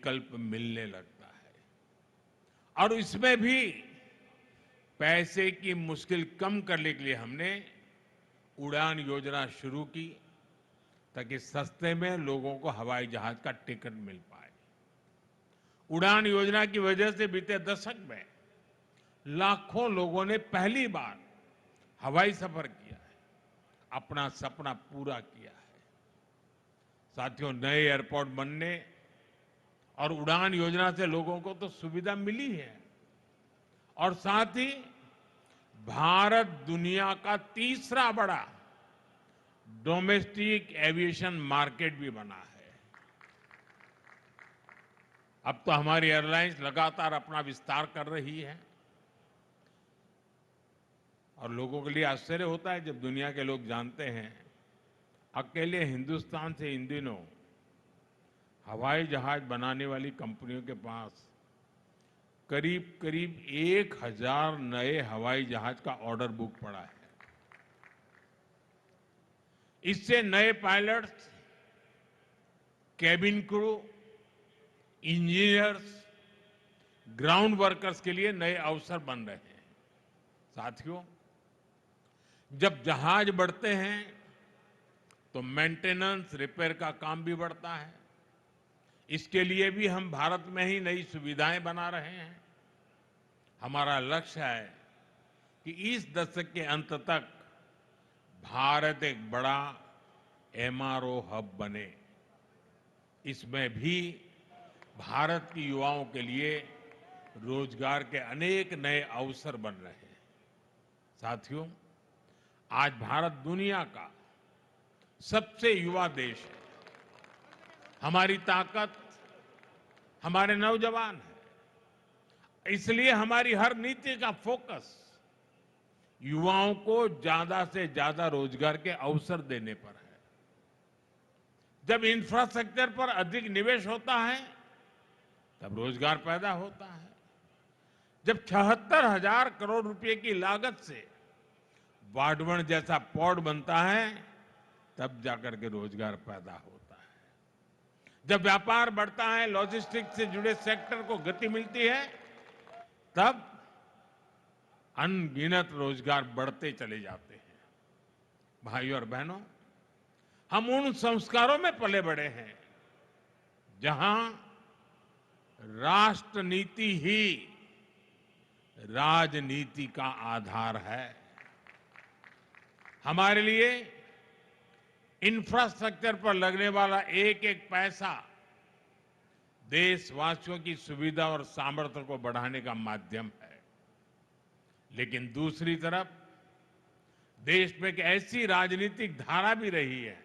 विकल्प मिलने लगता है। और इसमें भी पैसे की मुश्किल कम करने के लिए हमने उड़ान योजना शुरू की, ताकि सस्ते में लोगों को हवाई जहाज का टिकट मिल पाए। उड़ान योजना की वजह से बीते दशक में लाखों लोगों ने पहली बार हवाई सफर किया है, अपना सपना पूरा किया है। साथियों, नए एयरपोर्ट बनने और उड़ान योजना से लोगों को तो सुविधा मिली है, और साथ ही भारत दुनिया का तीसरा बड़ा डोमेस्टिक एविएशन मार्केट भी बना है। अब तो हमारी एयरलाइंस लगातार अपना विस्तार कर रही है, और लोगों के लिए आश्चर्य होता है जब दुनिया के लोग जानते हैं अकेले हिंदुस्तान से इन दिनों हवाई जहाज बनाने वाली कंपनियों के पास करीब करीब 1000 नए हवाई जहाज का ऑर्डर बुक पड़ा है। इससे नए pilots, cabin crew, engineers, ground workers के लिए नए अवसर बन रहे हैं। साथियों, जब जहाज बढ़ते हैं तो मेंटेनेंस, रिपेयर का काम भी बढ़ता है। इसके लिए भी हम भारत में ही नई सुविधाएं बना रहे हैं। हमारा लक्ष्य है कि इस दशक के अंत तक भारत एक बड़ा एमआरओ हब बने। इसमें भी भारत की युवाओं के लिए रोजगार के अनेक नए अवसर बन रहे हैं। साथियों, आज भारत दुनिया का सबसे युवा देश है। हमारी ताकत हमारे नौजवान है। इसलिए हमारी हर नीति का फोकस युवाओं को ज्यादा से ज्यादा रोजगार के अवसर देने पर है। जब इंफ्रास्ट्रक्चर पर अधिक निवेश होता है तब रोजगार पैदा होता है। जब 76,000 करोड़ रुपए की लागत से वाडवण जैसा पोर्ट बनता है तब जाकर के रोजगार पैदा होता है। जब व्यापार बढ़ता है, लॉजिस्टिक्स से जुड़े सेक्टर को गति मिलती है, तब अनगिनत रोजगार बढ़ते चले जाते हैं। भाइयों और बहनों, हम उन संस्कारों में पले बड़े हैं जहां राष्ट्र नीति ही राजनीति का आधार है। हमारे लिए इंफ्रास्ट्रक्चर पर लगने वाला एक एक पैसा देशवासियों की सुविधा और सामर्थ्य को बढ़ाने का माध्यम है। लेकिन दूसरी तरफ देश में एक ऐसी राजनीतिक धारा भी रही है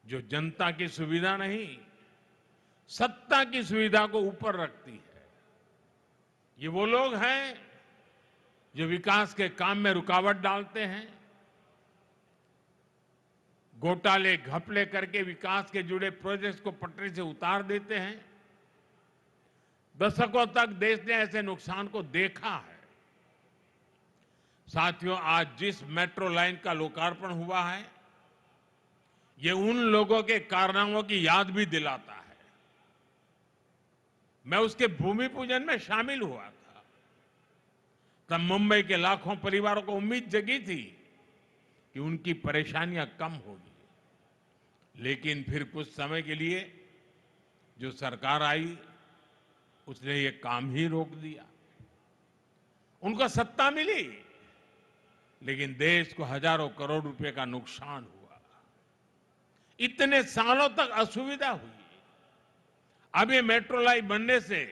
जो जनता की सुविधा नहीं, सत्ता की सुविधा को ऊपर रखती है। ये वो लोग हैं जो विकास के काम में रुकावट डालते हैं, घोटाले घपले करके विकास के जुड़े प्रोजेक्ट्स को पटरी से उतार देते हैं। दशकों तक देश ने ऐसे नुकसान को देखा है। साथियों, आज जिस मेट्रो लाइन का लोकार्पण हुआ है, ये उन लोगों के कारनामों की याद भी दिलाता है। मैं उसके भूमि पूजन में शामिल हुआ था। तब मुंबई के लाखों परिवारों को उम्मीद जगी थी कि उनकी परेशानियां कम होगी। लेकिन फिर कुछ समय के लिए जो सरकार आई, उसने ये काम ही रोक दिया। उनको सत्ता मिली, लेकिन देश को हजारों करोड़ रुपए का नुकसान हुआ। इतने सालों तक असुविधा हुई। अब ये मेट्रो लाइन बनने से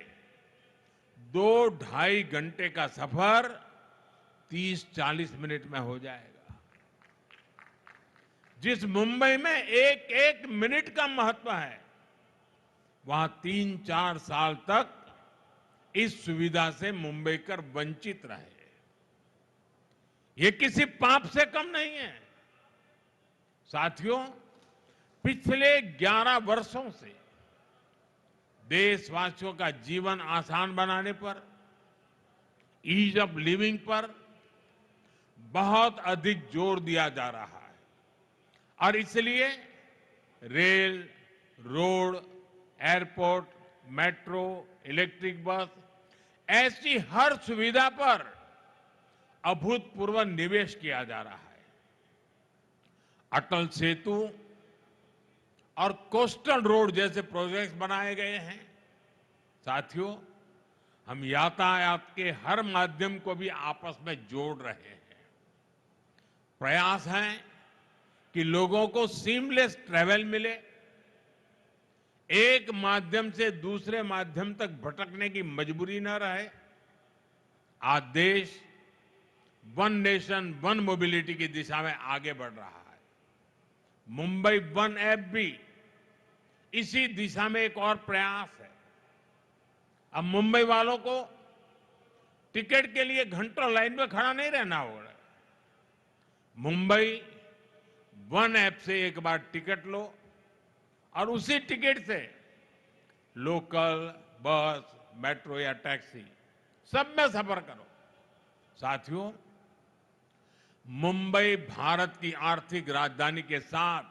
2-2.5 घंटे का सफर 30-40 मिनट में हो जाएगा। जिस मुंबई में एक एक मिनट का महत्व है, वहां 3-4 साल तक इस सुविधा से मुंबईकर वंचित रहे। ये किसी पाप से कम नहीं है। साथियों, पिछले 11 वर्षों से देशवासियों का जीवन आसान बनाने पर, ईज ऑफ लिविंग पर बहुत अधिक जोर दिया जा रहा है। और इसलिए rail, road, airport, metro, electric bus, ऐसी हर सुविधा पर अभूतपूर्व निवेश किया जा रहा है। अटल सेतु और कोस्टल रोड जैसे प्रोजेक्ट्स बनाए गए हैं। साथियों, हम यातायात के हर माध्यम को भी आपस में जोड़ रहे हैं। प्रयास है कि लोगों को सीमलेस ट्रैवल मिले, एक माध्यम से दूसरे माध्यम तक भटकने की मजबूरी न रहे। आज देश वन नेशन वन मोबिलिटी की दिशा में आगे बढ़ रहा है। मुंबई वन ऐप भी इसी दिशा में एक और प्रयास है। अब मुंबई वालों को टिकट के लिए घंटों लाइन में खड़ा नहीं रहना होगा। मुंबई वन ऐप से एक बार टिकट लो और उसी टिकट से लोकल, बस, मेट्रो या टैक्सी सब में सफर करो। साथियों, मुंबई भारत की आर्थिक राजधानी के साथ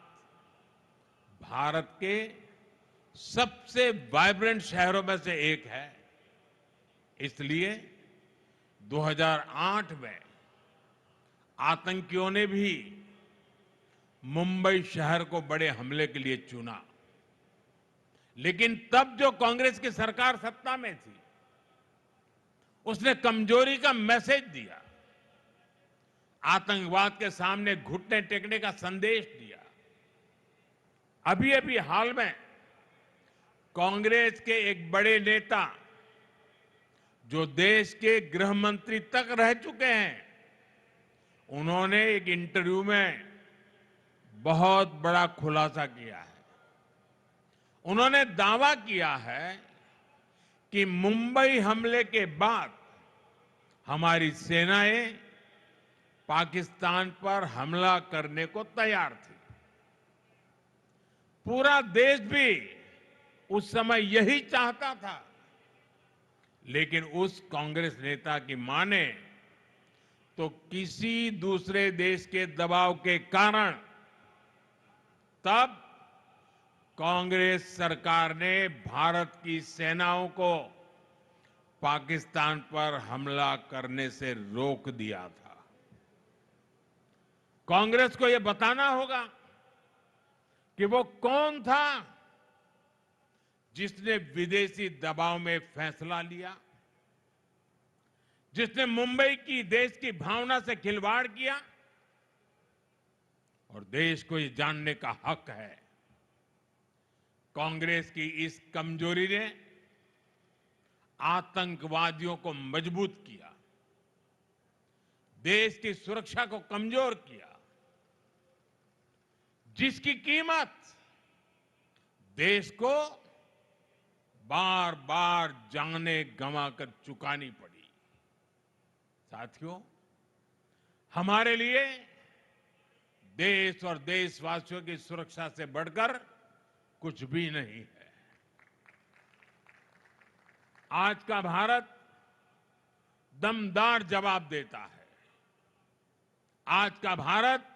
भारत के सबसे वाइब्रेंट शहरों में से एक है। इसलिए 2008 में आतंकियों ने भी मुंबई शहर को बड़े हमले के लिए चुना, लेकिन तब जो कांग्रेस की सरकार सत्ता में थी, उसने कमजोरी का मैसेज दिया, आतंकवाद के सामने घुटने टेकने का संदेश दिया। अभी अभी हाल में कांग्रेस के एक बड़े नेता, जो देश के गृह मंत्री तक रह चुके हैं, उन्होंने एक इंटरव्यू में बहुत बड़ा खुलासा किया है। उन्होंने दावा किया है कि मुंबई हमले के बाद हमारी सेनाएं पाकिस्तान पर हमला करने को तैयार थी। पूरा देश भी उस समय यही चाहता था, लेकिन उस कांग्रेस नेता की माने तो किसी दूसरे देश के दबाव के कारण तब कांग्रेस सरकार ने भारत की सेनाओं को पाकिस्तान पर हमला करने से रोक दिया था। कांग्रेस को यह बताना होगा कि वो कौन था जिसने विदेशी दबाव में फैसला लिया, जिसने मुंबई की देश की भावना से खिलवाड़ किया। और देश को ये जानने का हक है, कांग्रेस की इस कमजोरी ने आतंकवादियों को मजबूत किया, देश की सुरक्षा को कमजोर किया, जिसकी कीमत देश को बार बार जाने गंवाकर चुकानी पड़ी। साथियों, हमारे लिए देश और देशवासियों की सुरक्षा से बढ़कर कुछ भी नहीं है। आज का भारत दमदार जवाब देता है। आज का भारत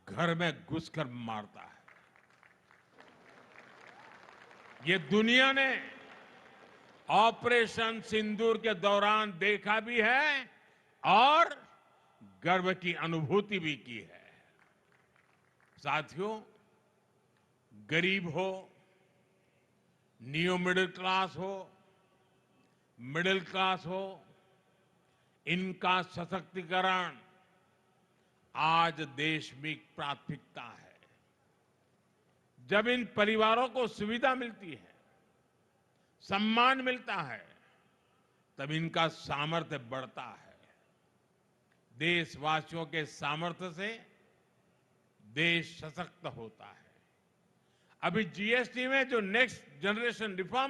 घर में घुसकर मारता है। ये दुनिया ने ऑपरेशन सिंदूर के दौरान देखा भी है और गर्व की अनुभूति भी की है। साथियों, गरीब हो, नियो मिडिल क्लास हो, मिडिल क्लास हो, इनका सशक्तिकरण आज देश में प्राथमिकता है। जब इन परिवारों को सुविधा मिलती है, सम्मान मिलता है, तब इनका सामर्थ्य बढ़ता है। देशवासियों के सामर्थ्य से देश सशक्त होता है। अभी जीएसटी में जो नेक्स्ट जनरेशन रिफॉर्म